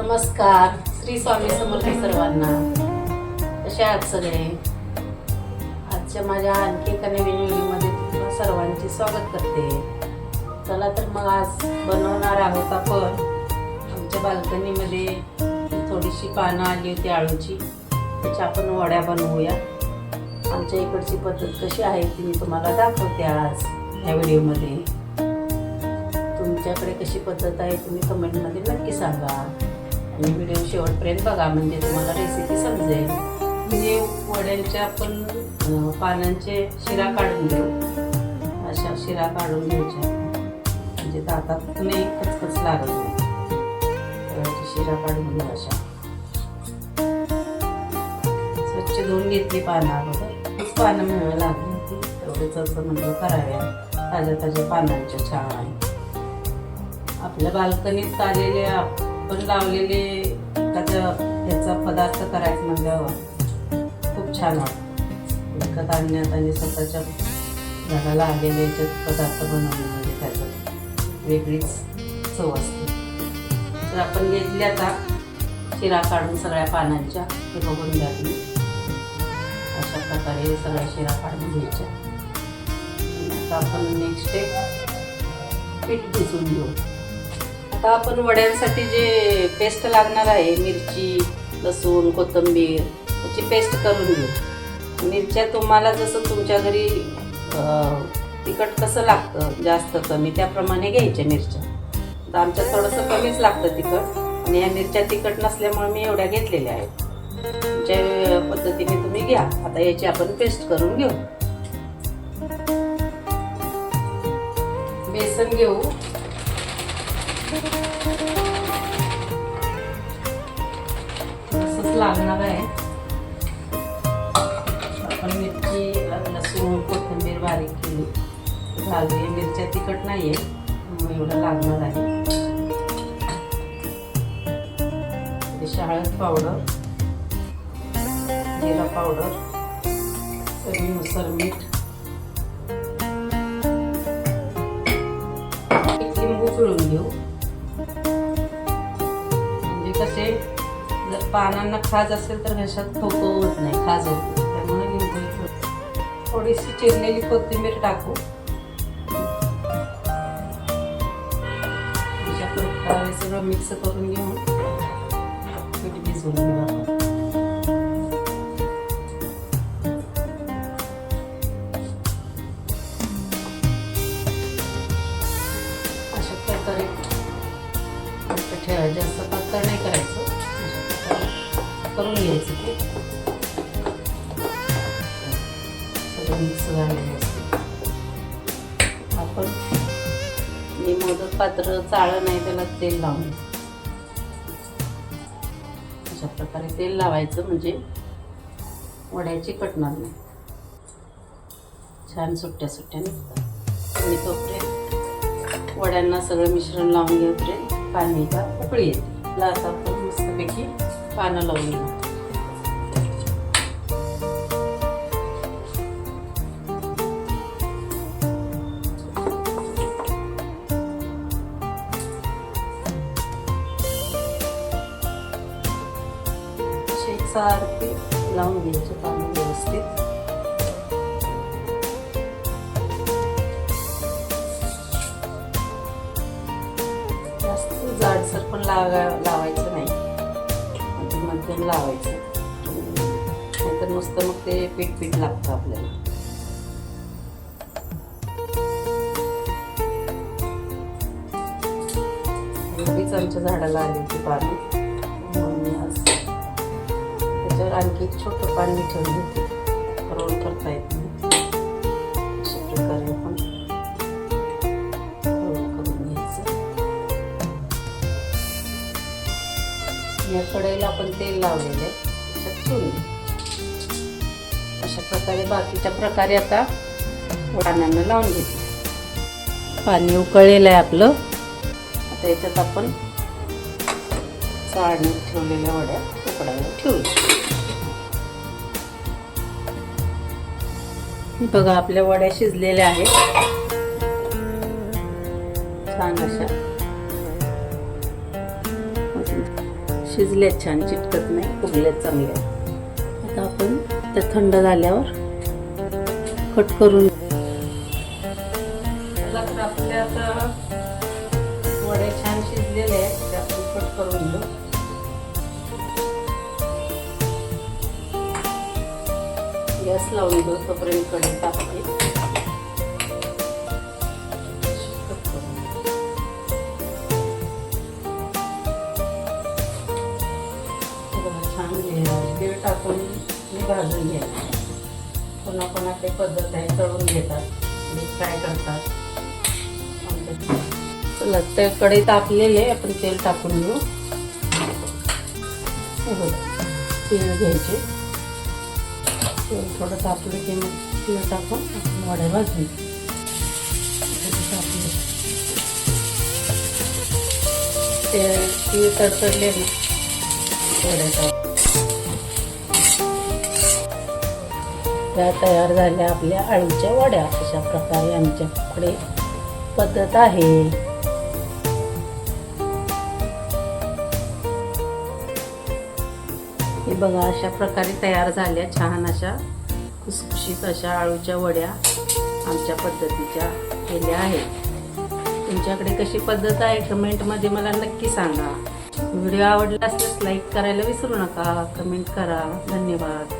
नमस्कार, श्री स्वामी समर्थ सर्वांना. कसे आहात सगळे? आजच्या माझ्या आणखी एका नवीन व्हिडिओमध्ये तुम्हा सर्वांचे स्वागत करते. चला तर मग आज बनवणार आहोत आपण आमच्या बाल्कनीमध्ये थोडीशी पानं आली होती आळूची, त्याच्या आपण वड्या बनवूया. आमच्या इकडची पद्धत कशी आहे ती मी तुम्हाला दाखवते आज या व्हिडिओमध्ये. तुमच्याकडे कशी पद्धत आहे तुम्ही कमेंटमध्ये नक्की सांगा आणि व्हिडिओ शेवटपर्यंत बघा, म्हणजे तुम्हाला रेसिपी समजेल. म्हणजे वड्यांच्या आपण पानांचे शिरा काढून घेऊ. अशा शिरा काढून घ्यायच्या, म्हणजे दातात नाही कचकच लागत नाही. शिरा काढून घेऊ. अशा स्वच्छ धुवून घेतली पानं. अगोदर पानं मिळायला लागली होती, तेवढेच असं म्हणजे कराव्या ताज्या ताज्या पानांच्या. छान आपल्या बाल्कनीत आलेले आपण लावलेले ह्याचा पदार्थ करायचं म्हणजे खूप छान वाटतं. विकत आणण्यात आणि स्वतःच्या झाडाला आलेले पदार्थ बनवण्यामध्ये त्याचं वेगळीच चव असते. तर आपण घेतली आता शिरा काढून सगळ्या पानांच्या. हे बघून घ्या तुम्ही. अशा प्रकारे सगळ्या शिरा काढून घ्यायच्या. आता आपण नेक्स्ट स्टेप पीठ भिजवून घेऊ. आता आपण वड्यांसाठी जे पेस्ट लागणार आहे, मिरची, लसूण, कोथिंबीर, त्याची पेस्ट करून घेऊ. मिरच्या तुम्हाला जसं तुमच्या घरी तिखट कसं लागतं जास्त कमी त्याप्रमाणे घ्यायच्या मिरच्या. तर आमच्यात थोडंसं कमीच लागतं तिखट आणि या मिरच्या तिखट नसल्यामुळे मी एवढ्या घेतलेल्या आहेत. तुमच्या पद्धतीने तुम्ही घ्या. आता याची आपण पेस्ट करून घेऊ. बेसन घेऊ. तसंच लागणार आहे. आपण मिरची, लसूण, कोथिंबीर बारीक केली घालूया. मिरच्या तिखट नाहीये त्यामुळे एवढं लागणार आहे. हळद पावडर, जिरा पावडर, चवीनुसार मीठ, लिंबू पिळून घेऊ. म्हणजे कसे जर पानांना खाज असेल तर घशात ठोको होत नाही, खाज होत नाही, त्यामुळे लिंबू. थोडीशी चिरलेली कोथिंबीर टाकू. अशा प्रकारे सगळं मिक्स करून घेऊन पीठ भिजवून घेऊ. अशा प्रकारे ठेवायचं. जास्त पातळ नाही करायचं, करून घ्यायचं. ते सगळं मिक्स झालेलं असतं. आपण मी मोदक पात्र चाळं नाही त्याला तेल लावून अशा प्रकारे तेल लावायचं, म्हणजे वड्या चिकटणार नाही. छान सुट्ट्या सुट्ट्या निघतात. मी तोपर्यंत वड्यांना सगळं मिश्रण लावून घेऊपर्यंत पाण्याला उकळी येते. आता आपण मस्तपैकी पानं लावून घेऊ. सारखे लावून घ्यायचे पानं व्यवस्थित. जास्त जाडसर पण लावायचं नाही, मध्यम लावायचं, नाहीतर नुसतं मग ते पीठ पीठ लागतं आपल्याला. एवढीच आमच्या झाडाला आली होती पानं. त्याच्यावर आणखी एक छोटं पान मी ठेवून घेते. रोल करता येत नाही. अशा प्रकारे आपण रोल करून घ्यायचं. या कढईला आपण तेल लावलेलं आहे, त्याच्यात ठेवून अशा प्रकारे बाकीच्या प्रकारे आता पानांना लावून घेते. पाणी उकळलेलं आहे आपलं. आता याच्यात आपण चाळणीत ठेवलेल्या वड्या उकडायला ठेवूया. बघा आपल्या वड्या शिजलेल्या आहेत छान अशा. शिजल्यात छान, चिटकत नाही, फुगल्यात चांगल्या. आता आपण त्या थंड झाल्यावर कट करून आपले आता वडे छान शिजलेले आहेत, ते आपण कट करून घेऊ. गॅस लावून घेऊ, तोपर्यंत कढई तापते. छान तेल टाकून भाजून घ्यायचं. कोणा ते पद्धत आहे, तळून घेतात, फ्राय करतात. चला, ते कढई तापलेले, आपण तेल टाकून घेऊ. तेल घ्यायचे, तेल थोडं तापलं की मग तेल टाकून वड्या भाजून तेल तडतडले वड्या त्या तयार झाल्या आपल्या अळूच्या वड्या. अशा प्रकारे आमच्याकडे पद्धत आहे. हे बघा, अशा प्रकारे तयार झाल्या छान अशा खुसखुशीत अशा अळूच्या वड्या आमच्या पद्धतीच्या केल्या आहेत. तुमच्याकडे कशी पद्धत आहे कमेंटमध्ये मला नक्की सांगा. व्हिडिओ आवडला असल्यास लाईक करायला विसरू नका, कमेंट करा. धन्यवाद.